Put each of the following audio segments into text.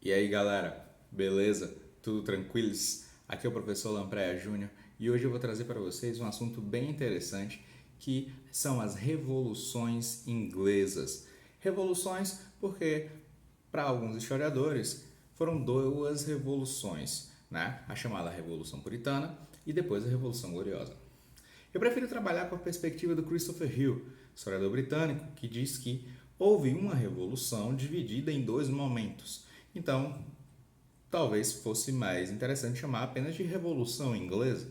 E aí galera, beleza? Tudo tranquilos? Aqui é o professor Lampreia Júnior e hoje eu vou trazer para vocês um assunto bem interessante que são as revoluções inglesas. Revoluções porque, para alguns historiadores, foram duas revoluções, né? A chamada Revolução Puritana e depois a Revolução Gloriosa. Eu prefiro trabalhar com a perspectiva do Christopher Hill, historiador britânico, que diz que houve uma revolução dividida em dois momentos. Então, talvez fosse mais interessante chamar apenas de Revolução Inglesa.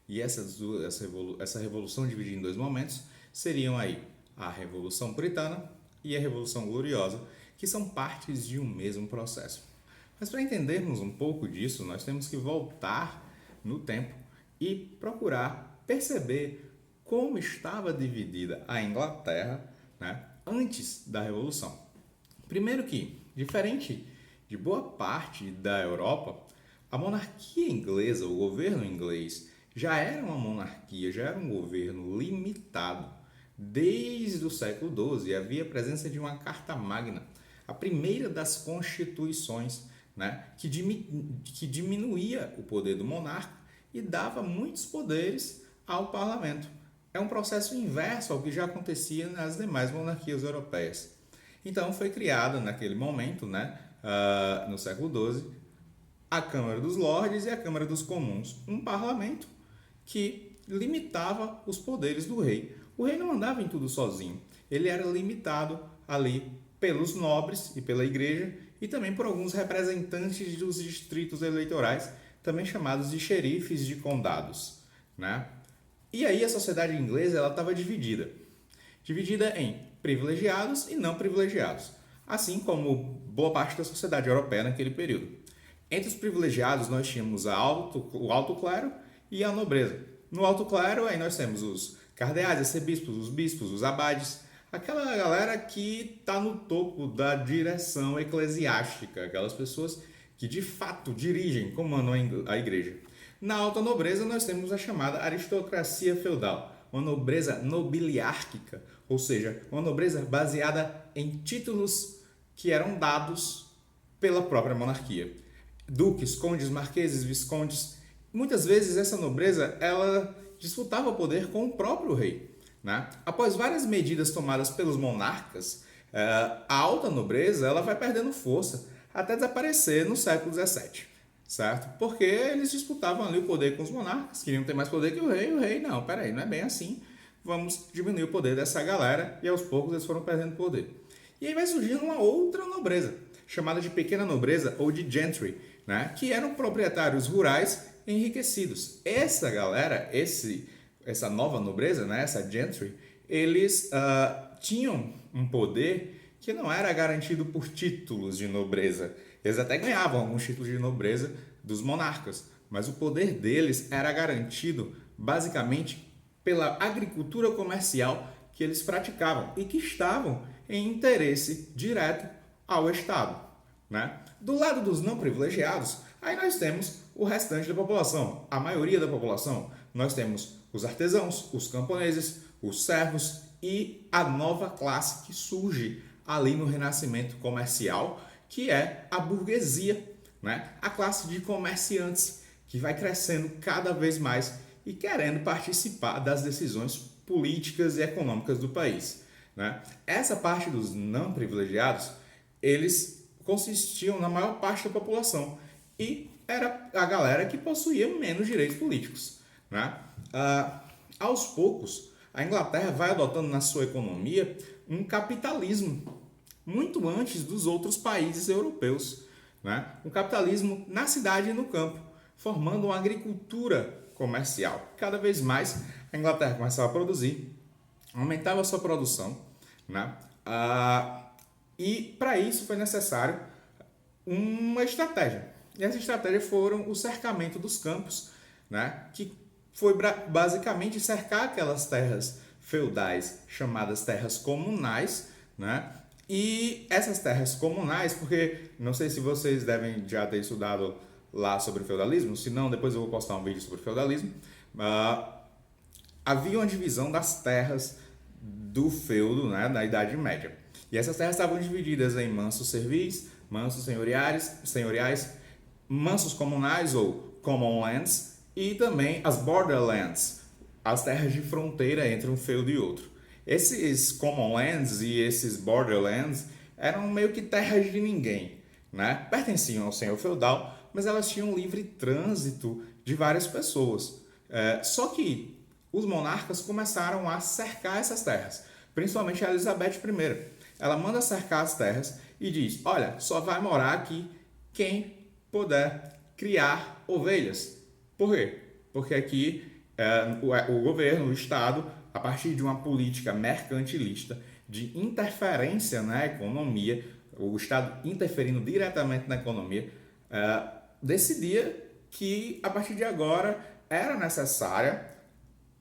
E essa revolução dividida em dois momentos seriam aí a Revolução Puritana e a Revolução Gloriosa, que são partes de um mesmo processo. Mas para entendermos um pouco disso, nós temos que voltar no tempo e procurar perceber como estava dividida a Inglaterra, né, antes da Revolução. Primeiro que, diferente de boa parte da Europa, a monarquia inglesa, o governo inglês, já era uma monarquia, já era um governo limitado. Desde o século XII havia a presença de uma Carta Magna, a primeira das constituições, né, que diminuía o poder do monarca e dava muitos poderes ao parlamento. É um processo inverso ao que já acontecia nas demais monarquias europeias. Então foi criada naquele momento, né, no século XII, a Câmara dos Lordes e a Câmara dos Comuns, um parlamento que limitava os poderes do rei. O rei não andava em tudo sozinho, ele era limitado ali pelos nobres e pela igreja e também por alguns representantes dos distritos eleitorais, também chamados de xerifes de condados, né? E aí a sociedade inglesa ela estava dividida em privilegiados e não privilegiados, assim como boa parte da sociedade europeia naquele período. Entre os privilegiados nós tínhamos o alto clero e a nobreza. No alto clero aí nós temos os cardeais, arcebispos, os bispos, os abades, aquela galera que está no topo da direção eclesiástica, aquelas pessoas que de fato dirigem, comandam a igreja. Na alta nobreza nós temos a chamada aristocracia feudal, uma nobreza nobiliárquica, ou seja, uma nobreza baseada em títulos que eram dados pela própria monarquia. Duques, condes, marqueses, viscondes. Muitas vezes essa nobreza ela disputava o poder com o próprio rei, né? Após várias medidas tomadas pelos monarcas, a alta nobreza ela vai perdendo força até desaparecer no século XVII, certo? Porque eles disputavam ali o poder com os monarcas, queriam ter mais poder que o rei não, peraí, não é bem assim, vamos diminuir o poder dessa galera e aos poucos eles foram perdendo poder. E aí vai surgindo uma outra nobreza, chamada de pequena nobreza ou de gentry, né? Que eram proprietários rurais enriquecidos. Essa galera, essa nova nobreza, né? Essa gentry, eles tinham um poder que não era garantido por títulos de nobreza. Eles até ganhavam alguns títulos de nobreza dos monarcas, mas o poder deles era garantido basicamente pela agricultura comercial que eles praticavam e que estavam em interesse direto ao Estado, né? Do lado dos não privilegiados, aí nós temos o restante da população, a maioria da população. Nós temos os artesãos, os camponeses, os servos e a nova classe que surge ali no renascimento comercial, que é a burguesia, né? A classe de comerciantes que vai crescendo cada vez mais e querendo participar das decisões políticas e econômicas do país, né? Essa parte dos não privilegiados, eles consistiam na maior parte da população e era a galera que possuía menos direitos políticos, né? Aos poucos, a Inglaterra vai adotando na sua economia um capitalismo muito antes dos outros países europeus, né? Um capitalismo na cidade e no campo, formando uma agricultura comercial. Cada vez mais a Inglaterra começava a produzir, aumentava a sua produção, né? E para isso foi necessário uma estratégia. E essa estratégia foram o cercamento dos campos, né? Que foi basicamente cercar aquelas terras feudais chamadas terras comunais, né? E essas terras comunais, porque não sei se vocês devem já ter estudado lá sobre feudalismo, se não, depois eu vou postar um vídeo sobre feudalismo. Havia uma divisão das terras do feudo, né, na Idade Média. E essas terras estavam divididas em mansos servis, mansos senhoriais, mansos comunais ou common lands, e também as borderlands, as terras de fronteira entre um feudo e outro. Esses common lands e esses borderlands eram meio que terras de ninguém, né? Pertenciam ao senhor feudal, mas elas tinham livre trânsito de várias pessoas. Só que os monarcas começaram a cercar essas terras, principalmente a Elizabeth I. Ela manda cercar as terras e diz: olha, só vai morar aqui quem puder criar ovelhas. Por quê? Porque aqui o governo, o Estado, a partir de uma política mercantilista de interferência na economia, o Estado interferindo diretamente na economia, decidia que a partir de agora era necessária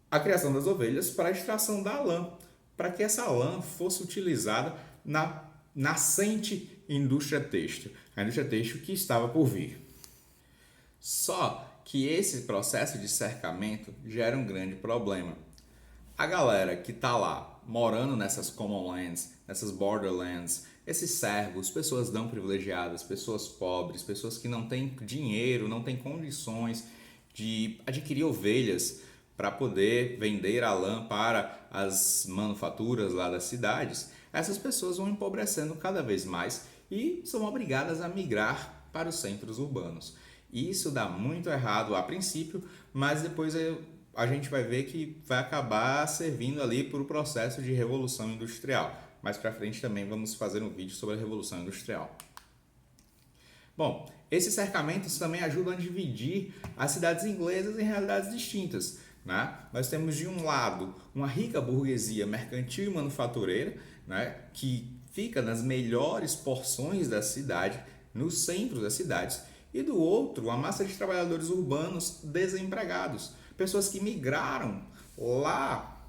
a criação das ovelhas para a extração da lã, para que essa lã fosse utilizada na nascente indústria têxtil, a indústria têxtil que estava por vir. Só que esse processo de cercamento gera um grande problema. A galera que está lá morando nessas common lands, nessas borderlands, esses servos, pessoas não privilegiadas, pessoas pobres, pessoas que não têm dinheiro, não têm condições de adquirir ovelhas para poder vender a lã para as manufaturas lá das cidades, essas pessoas vão empobrecendo cada vez mais e são obrigadas a migrar para os centros urbanos. Isso dá muito errado a princípio, mas depois a gente vai ver que vai acabar servindo ali para o processo de revolução industrial. Mais para frente também vamos fazer um vídeo sobre a revolução industrial. Bom, esses cercamentos também ajudam a dividir as cidades inglesas em realidades distintas, né? Nós temos de um lado uma rica burguesia mercantil e manufatureira, né, que fica nas melhores porções da cidade, no centro das cidades, e do outro a massa de trabalhadores urbanos desempregados, pessoas que migraram lá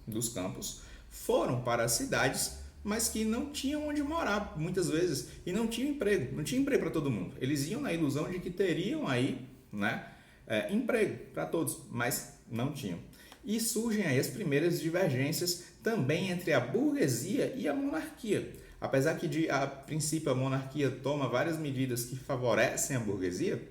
dos campos, foram para as cidades, mas que não tinham onde morar muitas vezes e não tinham emprego, não tinha emprego para todo mundo. Eles iam na ilusão de que teriam aí, né, emprego para todos, mas não tinham. E surgem aí as primeiras divergências também entre a burguesia e a monarquia. Apesar que, a princípio, a monarquia toma várias medidas que favorecem a burguesia,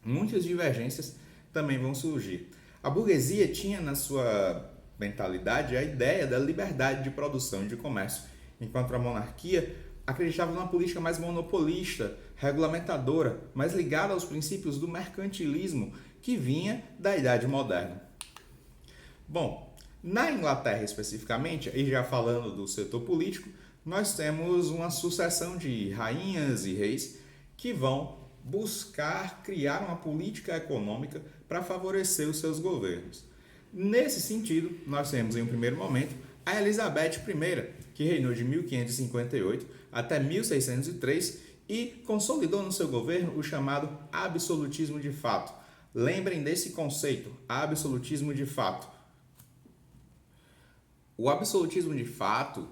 muitas divergências também vão surgir. A burguesia tinha na sua mentalidade a ideia da liberdade de produção e de comércio, enquanto a monarquia acreditava numa política mais monopolista, regulamentadora, mais ligada aos princípios do mercantilismo que vinha da Idade Moderna. Bom, na Inglaterra especificamente, e já falando do setor político, nós temos uma sucessão de rainhas e reis que vão buscar criar uma política econômica para favorecer os seus governos. Nesse sentido, nós temos em um primeiro momento a Elizabeth I, que reinou de 1558 até 1603 e consolidou no seu governo o chamado absolutismo de fato. Lembrem desse conceito, absolutismo de fato. O absolutismo de fato,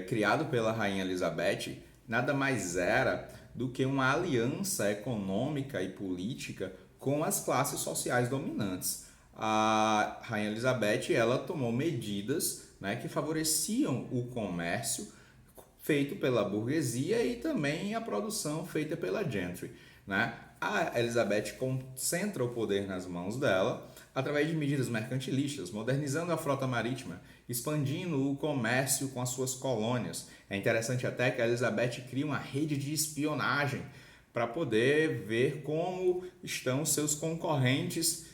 criado pela rainha Elizabeth, nada mais era do que uma aliança econômica e política com as classes sociais dominantes. A rainha Elizabeth ela tomou medidas, né, que favoreciam o comércio feito pela burguesia e também a produção feita pela gentry, né? A Elizabeth concentra o poder nas mãos dela através de medidas mercantilistas, modernizando a frota marítima, expandindo o comércio com as suas colônias. É interessante até que a Elizabeth cria uma rede de espionagem para poder ver como estão seus concorrentes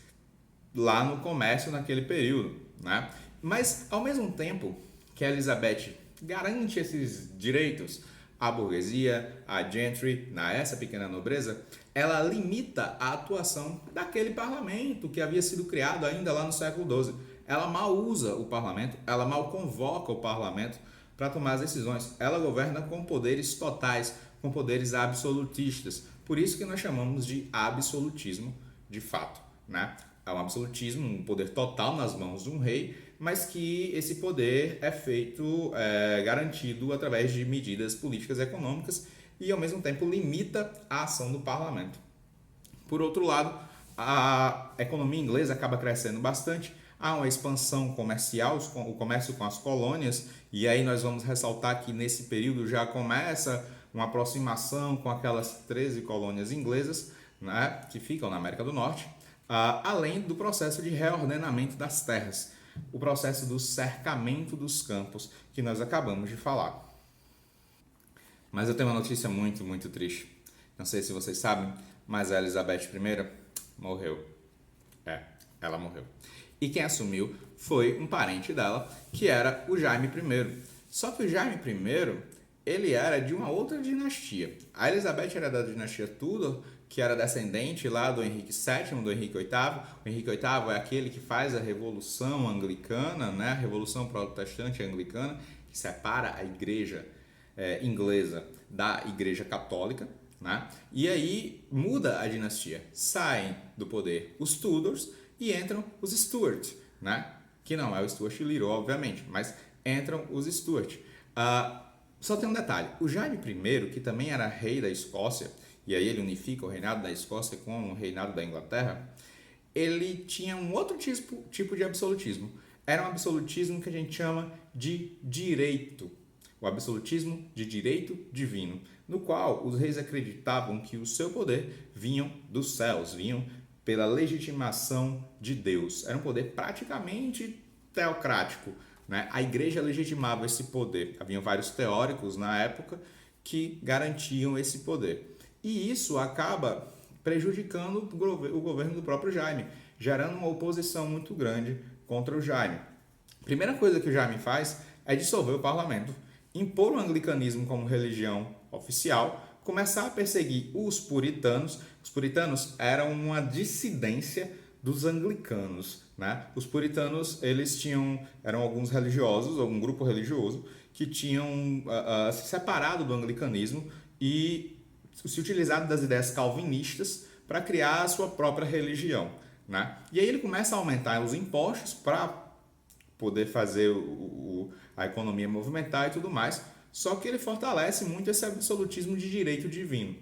lá no comércio naquele período, né? Mas, ao mesmo tempo que a Elizabeth garante esses direitos à burguesia, à gentry, essa pequena nobreza, ela limita a atuação daquele parlamento que havia sido criado ainda lá no século XII. Ela mal usa o parlamento, ela mal convoca o parlamento para tomar as decisões. Ela governa com poderes totais, com poderes absolutistas. Por isso que nós chamamos de absolutismo de fato, né? É um absolutismo, um poder total nas mãos de um rei, mas que esse poder é feito, garantido através de medidas políticas e econômicas e, ao mesmo tempo, limita a ação do parlamento. Por outro lado, a economia inglesa acaba crescendo bastante, há uma expansão comercial, o comércio com as colônias, e aí nós vamos ressaltar que nesse período já começa uma aproximação com aquelas 13 colônias inglesas, né, que ficam na América do Norte, além do processo de reordenamento das terras, o processo do cercamento dos campos que nós acabamos de falar. Mas eu tenho uma notícia muito, muito triste. Não sei se vocês sabem, mas a Elizabeth I morreu. Ela morreu. E quem assumiu foi um parente dela, que era o Jaime I. Só que o Jaime I, ele era de uma outra dinastia. A Elizabeth era da dinastia Tudor, que era descendente lá do Henrique VII, do Henrique VIII. O Henrique VIII é aquele que faz a Revolução Anglicana, né? A Revolução Protestante Anglicana, que separa a igreja inglesa da igreja católica, né? E aí muda a dinastia. Saem do poder os Tudors e entram os Stuart, né? Que não é o Stuart Little, obviamente, mas entram os Stuart. Só tem um detalhe, o Jaime I, que também era rei da Escócia, e aí ele unifica o reinado da Escócia com o reinado da Inglaterra, ele tinha um outro tipo de absolutismo. Era um absolutismo que a gente chama de direito. O absolutismo de direito divino, no qual os reis acreditavam que o seu poder vinham dos céus, vinham pela legitimação de Deus. Era um poder praticamente teocrático, né? A igreja legitimava esse poder. Havia vários teóricos na época que garantiam esse poder. E isso acaba prejudicando o governo do próprio Jaime, gerando uma oposição muito grande contra o Jaime. A primeira coisa que o Jaime faz é dissolver o parlamento, impor o anglicanismo como religião oficial, começar a perseguir os puritanos. Os puritanos eram uma dissidência dos anglicanos, né? Os puritanos, eram alguns religiosos, algum grupo religioso, que tinham se separado do anglicanismo e se utilizado das ideias calvinistas para criar a sua própria religião, né? E aí ele começa a aumentar os impostos para poder fazer a economia movimentar e tudo mais, só que ele fortalece muito esse absolutismo de direito divino.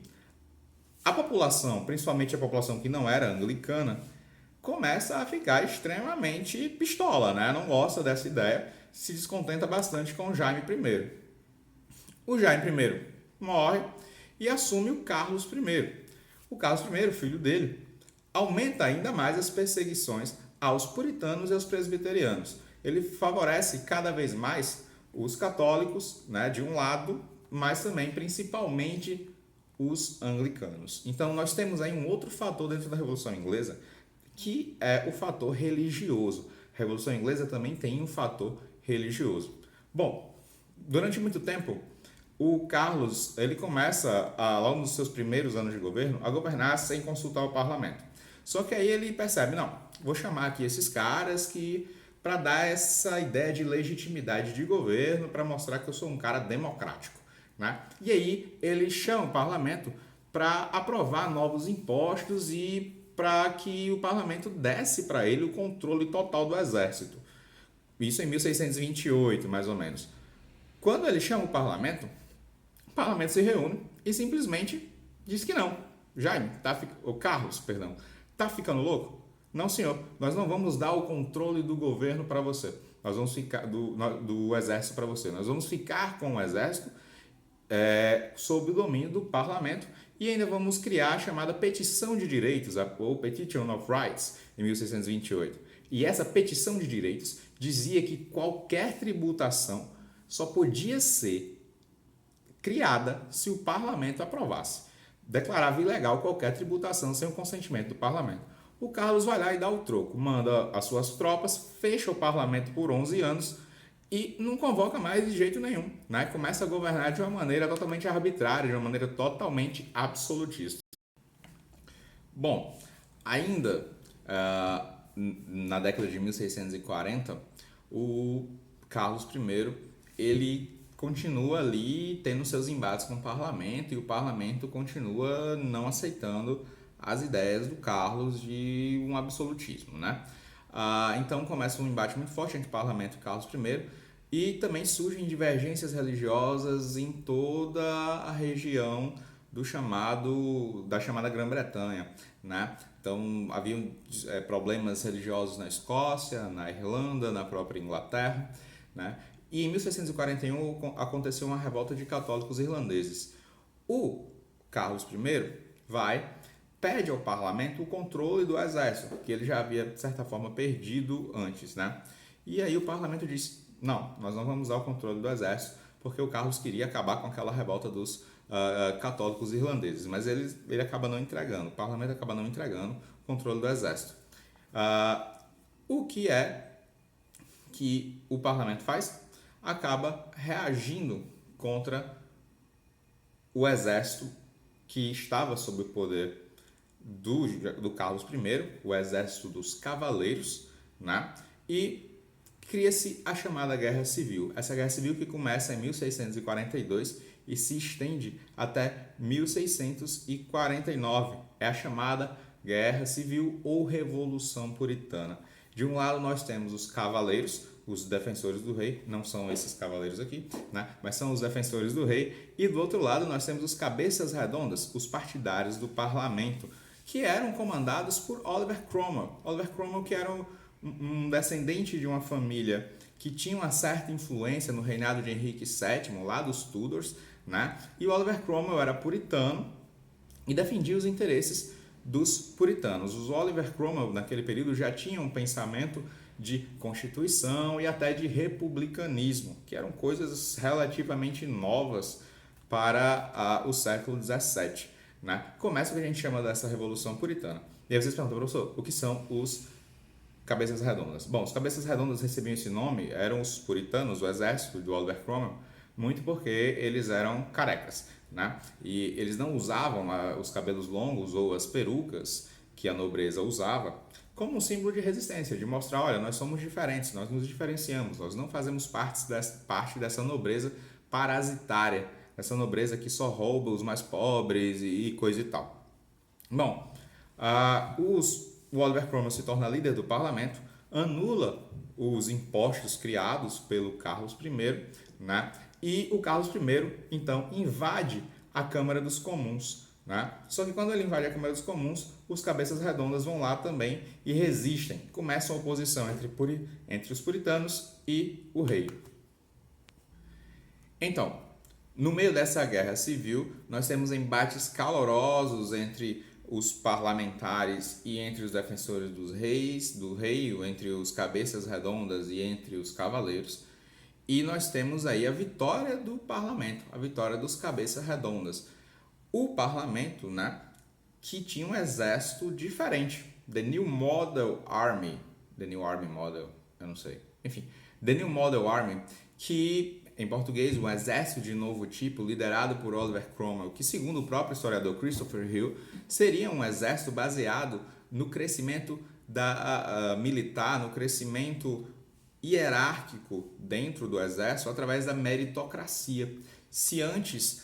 A população, principalmente a população que não era anglicana, começa a ficar extremamente pistola, né? Não gosta dessa ideia, se descontenta bastante com o Jaime I. O Jaime I morre e assume o Carlos I. O Carlos I, filho dele, aumenta ainda mais as perseguições aos puritanos e aos presbiterianos. Ele favorece cada vez mais os católicos, né, de um lado, mas também principalmente os anglicanos. Então nós temos aí um outro fator dentro da Revolução Inglesa, que é o fator religioso. A Revolução Inglesa também tem um fator religioso. Bom, durante muito tempo, o Carlos ele começa, logo nos seus primeiros anos de governo, a governar sem consultar o parlamento. Só que aí ele percebe, não, vou chamar aqui esses caras para dar essa ideia de legitimidade de governo, para mostrar que eu sou um cara democrático, né? E aí ele chama o parlamento para aprovar novos impostos e para que o parlamento desse para ele o controle total do exército. Isso em 1628, mais ou menos. Quando ele chama o parlamento se reúne e simplesmente diz que não. Jaime, Carlos, perdão, tá ficando louco? Não, senhor, nós não vamos dar o controle do governo para você. Nós vamos ficar do exército para você. Nós vamos ficar com o exército sob o domínio do parlamento e ainda vamos criar a chamada petição de direitos, ou Petition of Rights, em 1628. E essa petição de direitos dizia que qualquer tributação só podia ser criada se o parlamento aprovasse. Declarava ilegal qualquer tributação sem o consentimento do parlamento. O Carlos vai lá e dá o troco, manda as suas tropas, fecha o parlamento por 11 anos e não convoca mais de jeito nenhum, né? Começa a governar de uma maneira totalmente arbitrária, de uma maneira totalmente absolutista. Bom, ainda na década de 1640, o Carlos I, ele continua ali tendo seus embates com o parlamento e o parlamento continua não aceitando as ideias do Carlos de um absolutismo, né? Então começa um embate muito forte entre o parlamento e Carlos I e também surgem divergências religiosas em toda a região da chamada Grã-Bretanha, né? Então haviam problemas religiosos na Escócia, na Irlanda, na própria Inglaterra, né? E em 1641 aconteceu uma revolta de católicos irlandeses. O Carlos I pede ao parlamento o controle do exército, que ele já havia, de certa forma, perdido antes, né? E aí o parlamento disse, não, nós não vamos usar o controle do exército, porque o Carlos queria acabar com aquela revolta dos católicos irlandeses, mas ele acaba não entregando, o parlamento acaba não entregando o controle do exército. O que é que o parlamento faz? Acaba reagindo contra o exército que estava sob o poder do Carlos I, o exército dos cavaleiros, né? E cria-se a chamada Guerra Civil. Essa Guerra Civil que começa em 1642 e se estende até 1649. É a chamada Guerra Civil ou Revolução Puritana. De um lado nós temos os cavaleiros, os defensores do rei, não são esses cavaleiros aqui, né? Mas são os defensores do rei, e do outro lado nós temos os cabeças redondas, os partidários do parlamento, que eram comandados por Oliver Cromwell. Oliver Cromwell, que era um descendente de uma família que tinha uma certa influência no reinado de Henrique VII, lá dos Tudors, né? E o Oliver Cromwell era puritano e defendia os interesses dos puritanos. Os Oliver Cromwell, naquele período, já tinham um pensamento de constituição e até de republicanismo, que eram coisas relativamente novas para o século XVII. Né? Começa o que a gente chama dessa Revolução Puritana. E aí vocês perguntam, professor, o que são os cabeças redondas? Bom, os cabeças redondas recebiam esse nome, eram os puritanos, o exército do Oliver Cromwell, muito porque eles eram carecas, né? E eles não usavam os cabelos longos ou as perucas que a nobreza usava como um símbolo de resistência, de mostrar, olha, nós somos diferentes, nós nos diferenciamos, nós não fazemos parte dessa nobreza parasitária, essa nobreza que só rouba os mais pobres e coisa e tal. Bom, o Oliver Cromwell se torna líder do parlamento, anula os impostos criados pelo Carlos I, né? E o Carlos I, então, invade a Câmara dos Comuns, né? Só que quando ele invade a Câmara dos Comuns, os cabeças redondas vão lá também e resistem. Começa a oposição entre os puritanos e o rei. Então, no meio dessa guerra civil, nós temos embates calorosos entre os parlamentares e entre os defensores do rei, entre os cabeças redondas e entre os cavaleiros. E nós temos aí a vitória do parlamento, a vitória dos cabeças redondas. O parlamento, né, que tinha um exército diferente. The New Model Army, The New Army Model, eu não sei. Enfim, The New Model Army, que em português, um exército de novo tipo, liderado por Oliver Cromwell, que segundo o próprio historiador Christopher Hill, seria um exército baseado no crescimento militar, no crescimento hierárquico dentro do exército através da meritocracia. Se antes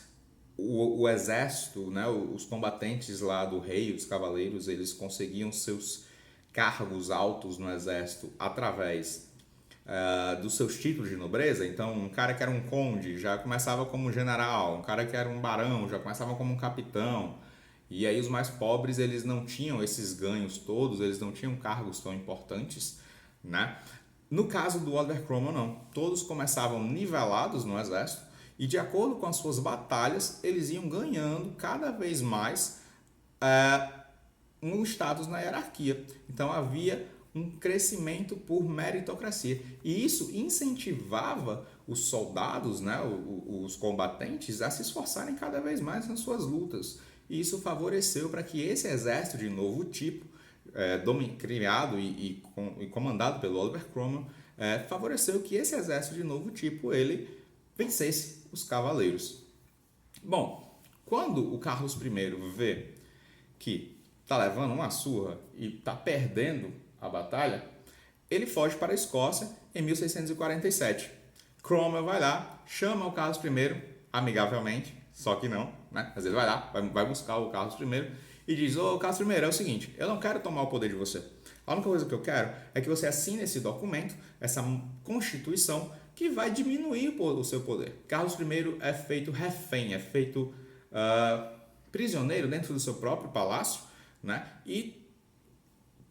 o exército, né, os combatentes lá do rei, os cavaleiros, eles conseguiam seus cargos altos no exército através dos seus títulos de nobreza. Então, um cara que era um conde já começava como general, um cara que era um barão já começava como um capitão. E aí os mais pobres, eles não tinham esses ganhos todos, eles não tinham cargos tão importantes, né? No caso do Oliver Cromwell, não. Todos começavam nivelados no exército e, de acordo com as suas batalhas, eles iam ganhando cada vez mais um status na hierarquia. Então, havia um crescimento por meritocracia. E isso incentivava os soldados, né, os combatentes, a se esforçarem cada vez mais nas suas lutas. E isso favoreceu para que esse exército de novo tipo, criado e comandado pelo Oliver Cromwell, favoreceu que esse exército de novo tipo ele vencesse os cavaleiros. Bom, quando o Carlos I vê que está levando uma surra e está perdendo a batalha, ele foge para a Escócia em 1647. Cromwell vai lá, chama o Carlos I amigavelmente, só que não, né? Mas ele vai lá, vai buscar o Carlos I e diz: ô Carlos I, é o seguinte, eu não quero tomar o poder de você. A única coisa que eu quero é que você assine esse documento, essa Constituição, que vai diminuir o seu poder. Carlos I é feito refém, é feito prisioneiro dentro do seu próprio palácio, né? E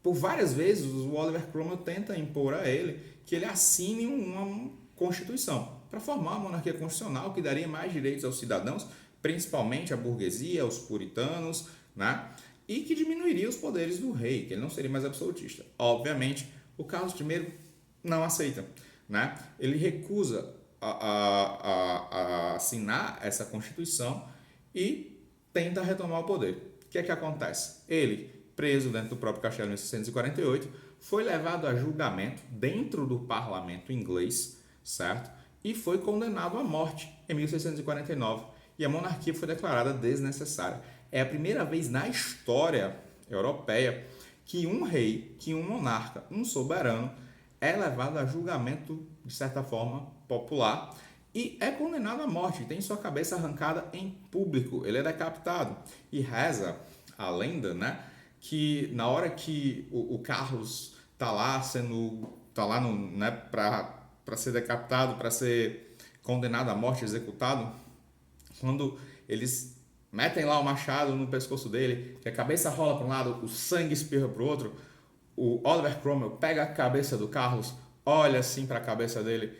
por várias vezes o Oliver Cromwell tenta impor a ele que ele assine uma Constituição para formar uma monarquia constitucional que daria mais direitos aos cidadãos, principalmente a burguesia, os puritanos, né? E que diminuiria os poderes do rei, que ele não seria mais absolutista. Obviamente, o Carlos I não aceita, né? Ele recusa a assinar essa Constituição e tenta retomar o poder. O que é que acontece? Ele, preso dentro do próprio castelo em 1648, foi levado a julgamento dentro do parlamento inglês, certo? E foi condenado à morte em 1649. E a monarquia foi declarada desnecessária. É a primeira vez na história europeia que um rei, que um monarca, um soberano é levado a julgamento, de certa forma, popular e é condenado à morte, tem sua cabeça arrancada em público, ele é decapitado. E reza a lenda, né, que na hora que o Carlos tá lá no, né, para ser decapitado, para ser condenado à morte, executado, quando eles metem lá o machado no pescoço dele, que a cabeça rola para um lado, o sangue espirra para o outro, o Oliver Cromwell pega a cabeça do Carlos, olha assim para a cabeça dele,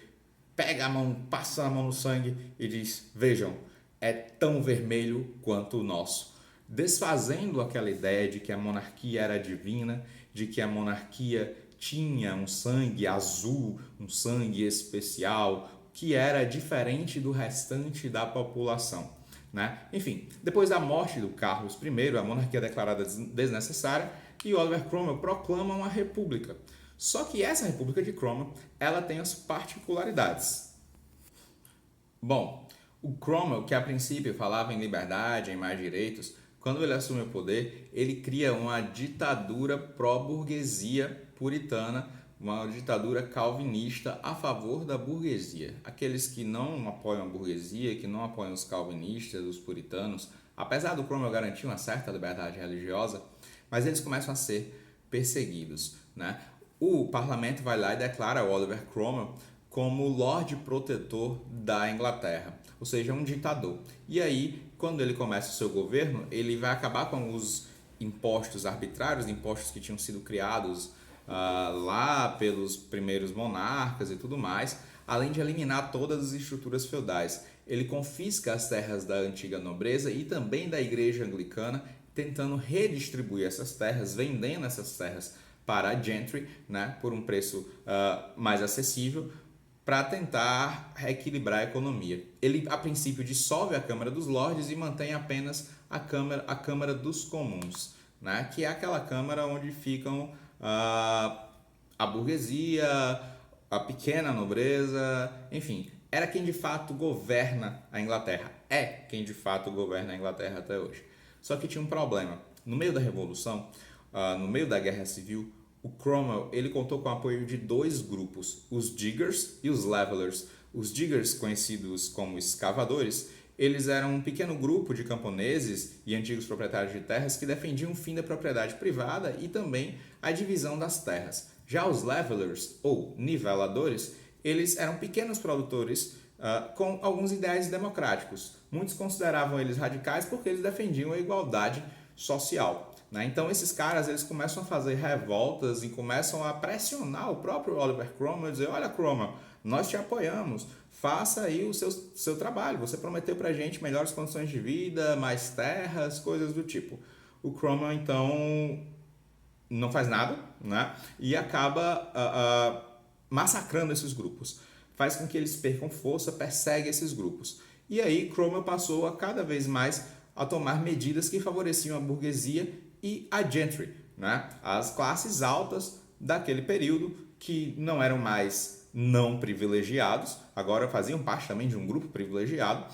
pega a mão, passa a mão no sangue e diz: vejam, é tão vermelho quanto o nosso. Desfazendo aquela ideia de que a monarquia era divina, de que a monarquia tinha um sangue azul, um sangue especial, que era diferente do restante da população. Né? Enfim, depois da morte do Carlos I, a monarquia é declarada desnecessária e Oliver Cromwell proclama uma república. Só que essa república de Cromwell, ela tem as particularidades. Bom, o Cromwell, que a princípio falava em liberdade, em mais direitos, quando ele assume o poder, ele cria uma ditadura pró-burguesia puritana, uma ditadura calvinista a favor da burguesia. Aqueles que não apoiam a burguesia, que não apoiam os calvinistas, os puritanos, apesar do Cromwell garantir uma certa liberdade religiosa, mas eles começam a ser perseguidos, né? O parlamento vai lá e declara o Oliver Cromwell como Lorde Protetor da Inglaterra, ou seja, um ditador. E aí, quando ele começa o seu governo, ele vai acabar com os impostos arbitrários, impostos que tinham sido criados lá pelos primeiros monarcas e tudo mais, além de eliminar todas as estruturas feudais. Ele confisca as terras da antiga nobreza e também da igreja anglicana, tentando redistribuir essas terras, vendendo essas terras para a gentry, né, por um preço mais acessível, para tentar reequilibrar a economia. Ele, a princípio, dissolve a Câmara dos Lordes e mantém apenas a Câmara dos Comuns, né, que é aquela Câmara onde ficam a burguesia, a pequena nobreza, enfim, era quem de fato governa a Inglaterra, é quem de fato governa a Inglaterra até hoje. Só que tinha um problema. No meio da Revolução, no meio da Guerra Civil, o Cromwell ele contou com o apoio de dois grupos, os Diggers e os Levelers. Os Diggers, conhecidos como escavadores, eles eram um pequeno grupo de camponeses e antigos proprietários de terras que defendiam o fim da propriedade privada e também a divisão das terras. Já os Levelers, ou niveladores, eles eram pequenos produtores com alguns ideais democráticos. Muitos consideravam eles radicais porque eles defendiam a igualdade social. Né? Então esses caras eles começam a fazer revoltas e começam a pressionar o próprio Oliver Cromwell e dizer: olha, Cromwell, nós te apoiamos, faça aí o seu trabalho, você prometeu pra gente melhores condições de vida, mais terras, coisas do tipo. O Cromwell então não faz nada, né? E acaba massacrando esses grupos, faz com que eles percam força, persegue esses grupos. E aí Cromwell passou a cada vez mais a tomar medidas que favoreciam a burguesia e a gentry, né? As classes altas daquele período que não eram mais não privilegiados, agora faziam parte também de um grupo privilegiado.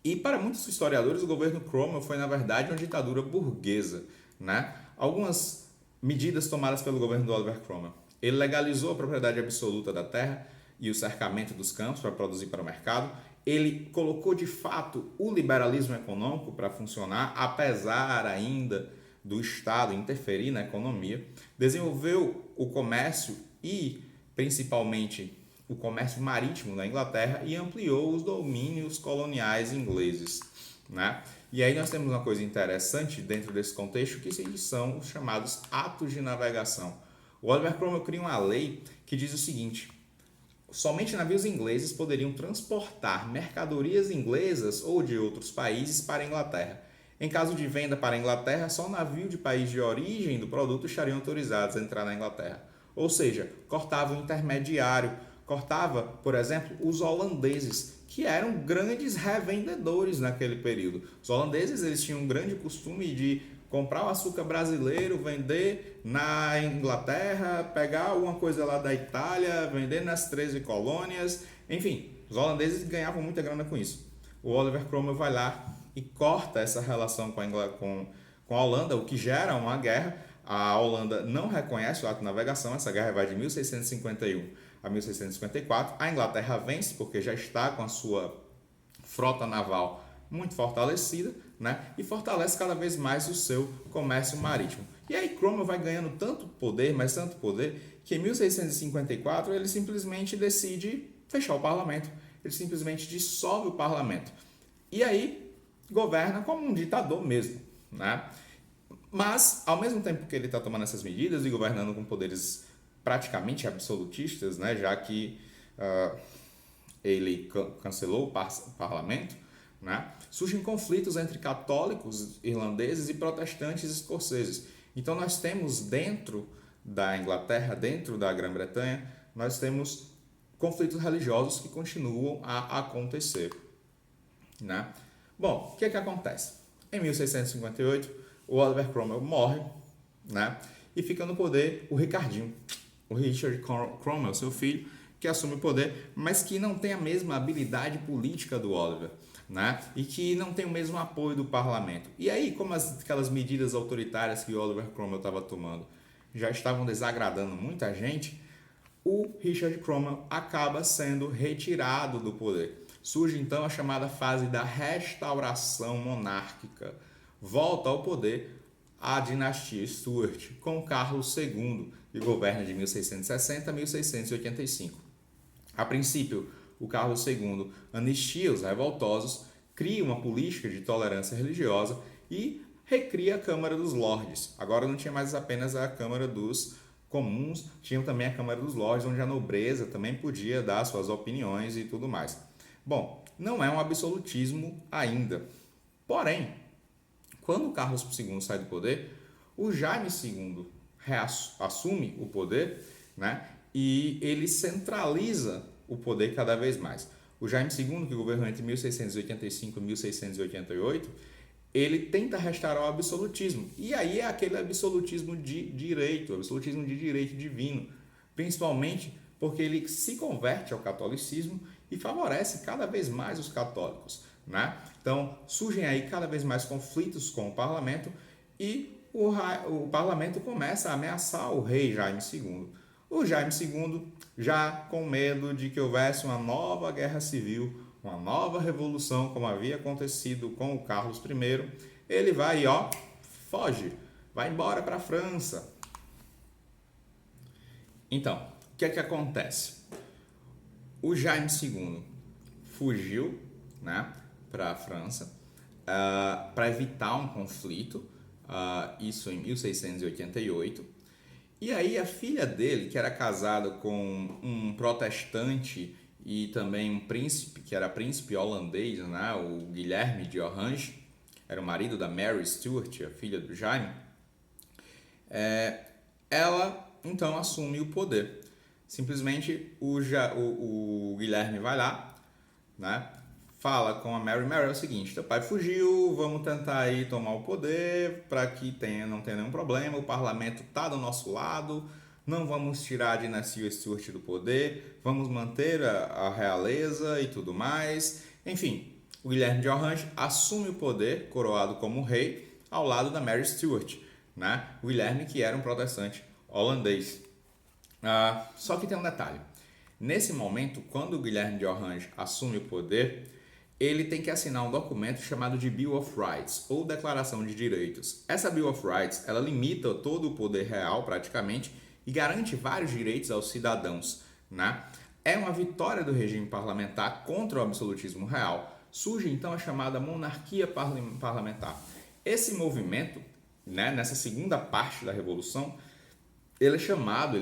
E para muitos historiadores, o governo Cromwell foi, na verdade, uma ditadura burguesa, né? Algumas medidas tomadas pelo governo do Oliver Cromwell. Ele legalizou a propriedade absoluta da terra e o cercamento dos campos para produzir para o mercado. Ele colocou de fato o liberalismo econômico para funcionar, apesar ainda do Estado interferir na economia. Desenvolveu o comércio e principalmente o comércio marítimo na Inglaterra e ampliou os domínios coloniais ingleses, né? E aí nós temos uma coisa interessante dentro desse contexto, que são os chamados atos de navegação. O Oliver Cromwell cria uma lei que diz o seguinte: somente navios ingleses poderiam transportar mercadorias inglesas ou de outros países para a Inglaterra. Em caso de venda para a Inglaterra, só navio de país de origem do produto estariam autorizados a entrar na Inglaterra. Ou seja, cortava o intermediário, cortava, por exemplo, os holandeses, que eram grandes revendedores naquele período. Os holandeses eles tinham um grande costume de comprar o açúcar brasileiro, vender na Inglaterra, pegar alguma coisa lá da Itália, vender nas 13 colônias. Enfim, os holandeses ganhavam muita grana com isso. O Oliver Cromwell vai lá e corta essa relação com a Holanda, o que gera uma guerra. A Holanda não reconhece o ato de navegação, essa guerra vai de 1651 a 1654. A Inglaterra vence porque já está com a sua frota naval muito fortalecida, né? E fortalece cada vez mais o seu comércio marítimo. E aí Cromwell vai ganhando tanto poder, mas tanto poder, que em 1654 ele simplesmente decide fechar o parlamento. Ele simplesmente dissolve o parlamento. E aí governa como um ditador mesmo, né? Mas, ao mesmo tempo que ele está tomando essas medidas e governando com poderes praticamente absolutistas, né? Já que ele cancelou o parlamento, né? Surgem conflitos entre católicos irlandeses e protestantes escoceses. Então nós temos dentro da Inglaterra, dentro da Grã-Bretanha, nós temos conflitos religiosos que continuam a acontecer, né? Bom, o que é que acontece? Em 1658, o Oliver Cromwell morre, né? E fica no poder o Ricardinho, o Richard Cromwell, seu filho, que assume o poder, mas que não tem a mesma habilidade política do Oliver, né? E que não tem o mesmo apoio do parlamento. E aí, como aquelas medidas autoritárias que o Oliver Cromwell estava tomando já estavam desagradando muita gente, o Richard Cromwell acaba sendo retirado do poder. Surge então a chamada fase da restauração monárquica. Volta ao poder a dinastia Stuart, com Carlos II, que governa de 1660 a 1685. A princípio, o Carlos II anistia os revoltosos, cria uma política de tolerância religiosa e recria a Câmara dos Lordes. Agora não tinha mais apenas a Câmara dos Comuns, tinha também a Câmara dos Lordes, onde a nobreza também podia dar suas opiniões e tudo mais. Bom, não é um absolutismo ainda. Porém, quando Carlos II sai do poder, o Jaime II assume o poder, né? E ele centraliza o poder cada vez mais. O Jaime II, que governou entre 1685 e 1688, ele tenta restaurar o absolutismo. E aí é aquele absolutismo de direito, o absolutismo de direito divino, principalmente porque ele se converte ao catolicismo e favorece cada vez mais os católicos, né? Então, surgem aí cada vez mais conflitos com o parlamento e o parlamento começa a ameaçar o rei Jaime II. O Jaime II, já com medo de que houvesse uma nova guerra civil, uma nova revolução, como havia acontecido com o Carlos I, ele vai foge, vai embora para a França. Então, o que é que acontece? O Jaime II fugiu, né, para a França para evitar um conflito, isso em 1688. E aí a filha dele, que era casada com um protestante e também um príncipe, que era príncipe holandês, né, o Guilherme de Orange, era o marido da Mary Stuart, a filha do Jaime, ela então assume o poder. Simplesmente o Guilherme vai lá, né, fala com a Mary. Mary, é o seguinte, teu pai fugiu, vamos tentar aí tomar o poder para que não tenha nenhum problema, o parlamento está do nosso lado, não vamos tirar a dinastia Stuart do poder, vamos manter a realeza e tudo mais. Enfim, o Guilherme de Orange assume o poder, coroado como rei, ao lado da Mary Stuart, né? O Guilherme, que era um protestante holandês. Só que tem um detalhe. Nesse momento, quando o Guilherme de Orange assume o poder, ele tem que assinar um documento chamado de Bill of Rights, ou Declaração de Direitos. Essa Bill of Rights, ela limita todo o poder real, praticamente, e garante vários direitos aos cidadãos, né? É uma vitória do regime parlamentar contra o absolutismo real. Surge, então, a chamada monarquia parlamentar. Esse movimento, né, nessa segunda parte da Revolução, ele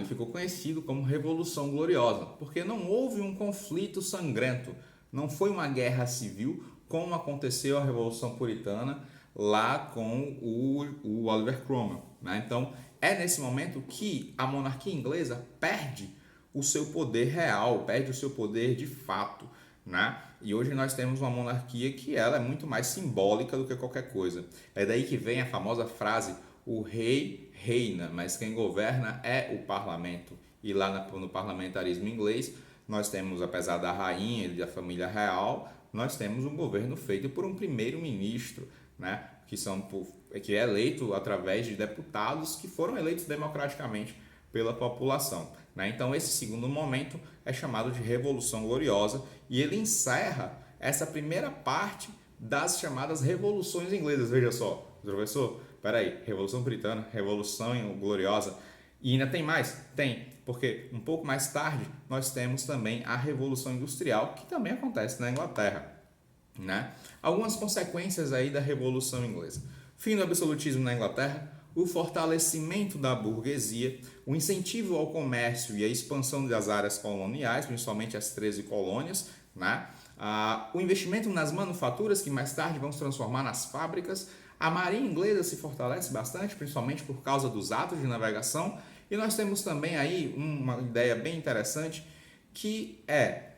ficou conhecido como Revolução Gloriosa, porque não houve um conflito sangrento, não foi uma guerra civil como aconteceu a Revolução Puritana lá com o Oliver Cromwell, né? Então, é nesse momento que a monarquia inglesa perde o seu poder real, perde o seu poder de fato, né? E hoje nós temos uma monarquia que ela é muito mais simbólica do que qualquer coisa. É daí que vem a famosa frase: o rei reina, mas quem governa é o parlamento. E lá no parlamentarismo inglês, nós temos, apesar da rainha e da família real, nós temos um governo feito por um primeiro-ministro, né? Que é eleito através de deputados que foram eleitos democraticamente pela população, né? Então, esse segundo momento é chamado de Revolução Gloriosa e ele encerra essa primeira parte das chamadas revoluções inglesas. Veja só, professor, peraí, Revolução Britânica, Revolução Gloriosa, e ainda tem mais? Tem, porque um pouco mais tarde nós temos também a Revolução Industrial, que também acontece na Inglaterra, né? Algumas consequências aí da Revolução Inglesa: fim do absolutismo na Inglaterra, o fortalecimento da burguesia, o incentivo ao comércio e a expansão das áreas coloniais, principalmente as 13 colônias, né? O investimento nas manufaturas, que mais tarde vão se transformar nas fábricas. A marinha inglesa se fortalece bastante, principalmente por causa dos atos de navegação. E nós temos também aí uma ideia bem interessante, que é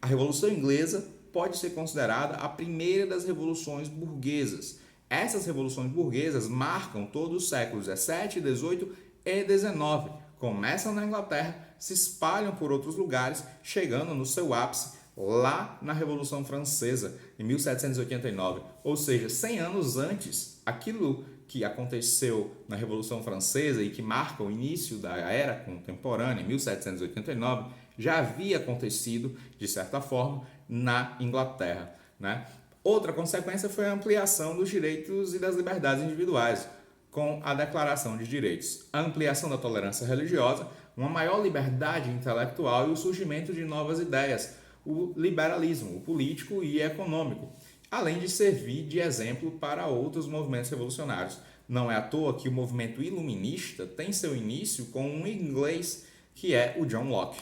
a Revolução Inglesa pode ser considerada a primeira das revoluções burguesas. Essas revoluções burguesas marcam todos os séculos XVII, XVIII e XIX. Começam na Inglaterra, se espalham por outros lugares, chegando no seu ápice lá na Revolução Francesa, em 1789. Ou seja, 100 anos antes, aquilo que aconteceu na Revolução Francesa e que marca o início da era contemporânea, em 1789, já havia acontecido, de certa forma, na Inglaterra, né? Outra consequência foi a ampliação dos direitos e das liberdades individuais, com a Declaração de Direitos, a ampliação da tolerância religiosa, uma maior liberdade intelectual e o surgimento de novas ideias, o liberalismo, o político e econômico, além de servir de exemplo para outros movimentos revolucionários. Não é à toa que o movimento iluminista tem seu início com um inglês que é o John Locke,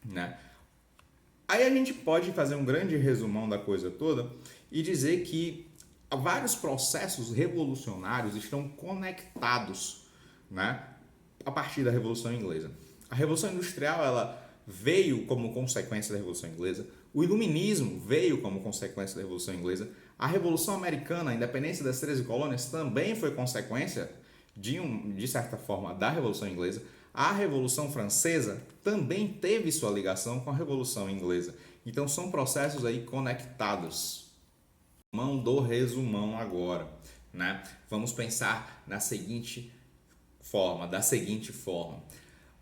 né? Aí a gente pode fazer um grande resumão da coisa toda e dizer que vários processos revolucionários estão conectados, né, a partir da Revolução Inglesa. A Revolução Industrial ela veio como consequência da Revolução Inglesa, o Iluminismo veio como consequência da Revolução Inglesa, a Revolução Americana, a independência das 13 colônias, também foi consequência, de certa forma, da Revolução Inglesa. A Revolução Francesa também teve sua ligação com a Revolução Inglesa. Então são processos aí conectados. Mão do resumão agora, né? Vamos pensar da seguinte forma.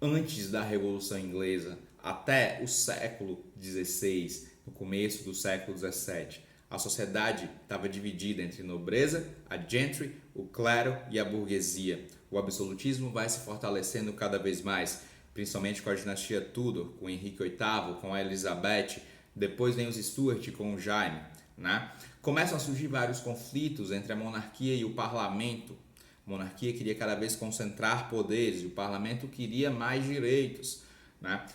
Antes da Revolução Inglesa, até o século XVI, no começo do século XVII, a sociedade estava dividida entre nobreza, a gentry, o clero e a burguesia. O absolutismo vai se fortalecendo cada vez mais, principalmente com a dinastia Tudor, com Henrique VIII, com a Elizabeth, depois vem os Stuart com o Jaime, né? Começam a surgir vários conflitos entre a monarquia e o parlamento. A monarquia queria cada vez concentrar poderes e o parlamento queria mais direitos, né?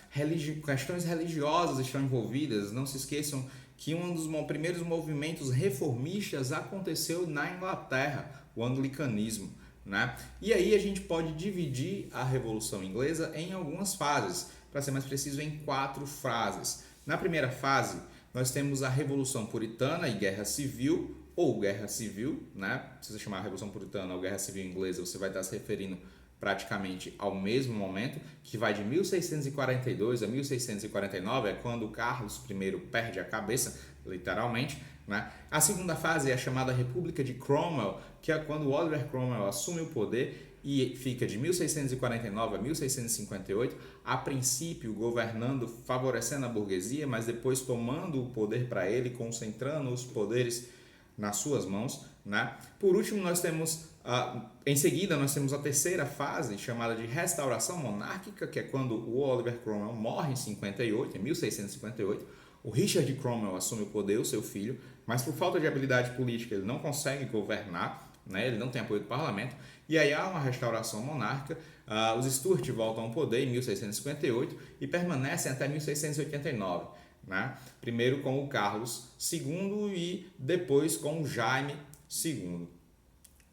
Questões religiosas estão envolvidas. Não se esqueçam que um dos primeiros movimentos reformistas aconteceu na Inglaterra, o anglicanismo, né? E aí a gente pode dividir a Revolução Inglesa em algumas fases, para ser mais preciso, em 4 fases. Na primeira fase, nós temos a Revolução Puritana e Guerra Civil, ou Guerra Civil, né? Se você chamar a Revolução Puritana ou Guerra Civil Inglesa, você vai estar se referindo praticamente ao mesmo momento, que vai de 1642 a 1649, é quando Carlos I perde a cabeça, literalmente, né? A segunda fase é a chamada República de Cromwell, que é quando Oliver Cromwell assume o poder e fica de 1649 a 1658, a princípio governando, favorecendo a burguesia, mas depois tomando o poder para ele, concentrando os poderes nas suas mãos, né? Por último, nós temos em seguida nós temos a terceira fase, chamada de restauração monárquica, que é quando o Oliver Cromwell morre em 1658. O Richard Cromwell assume o poder, o seu filho, mas por falta de habilidade política ele não consegue governar. né? Ele não tem apoio do parlamento, e aí há uma restauração monárquica. Os Stuart voltam ao poder em 1658 e permanecem até 1689, né? Primeiro com o Carlos II e depois com o Jaime II.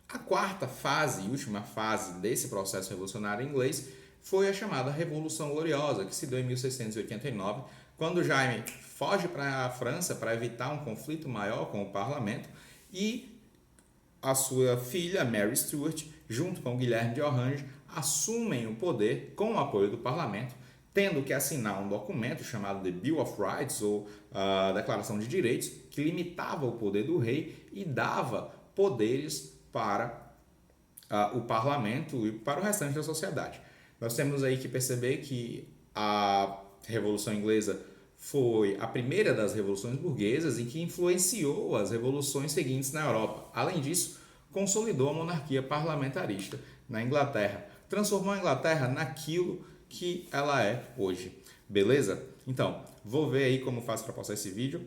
A quarta fase e última fase desse processo revolucionário inglês foi a chamada Revolução Gloriosa, que se deu em 1689, quando Jaime foge para a França para evitar um conflito maior com o parlamento e a sua filha, Mary Stuart, junto com Guilherme de Orange, assumem o poder com o apoio do parlamento, tendo que assinar um documento chamado The Bill of Rights, ou a Declaração de Direitos, que limitava o poder do rei e dava poderes para o parlamento e para o restante da sociedade. Nós temos aí que perceber que a Revolução Inglesa foi a primeira das revoluções burguesas e que influenciou as revoluções seguintes na Europa. Além disso, consolidou a monarquia parlamentarista na Inglaterra, transformou a Inglaterra naquilo que ela é hoje. Beleza? Então, vou ver aí como faço para postar esse vídeo.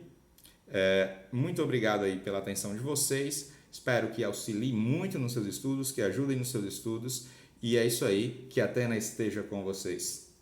Muito obrigado aí pela atenção de vocês. Espero que auxilie muito nos seus estudos, que ajudem nos seus estudos. E é isso aí, que a Atena esteja com vocês.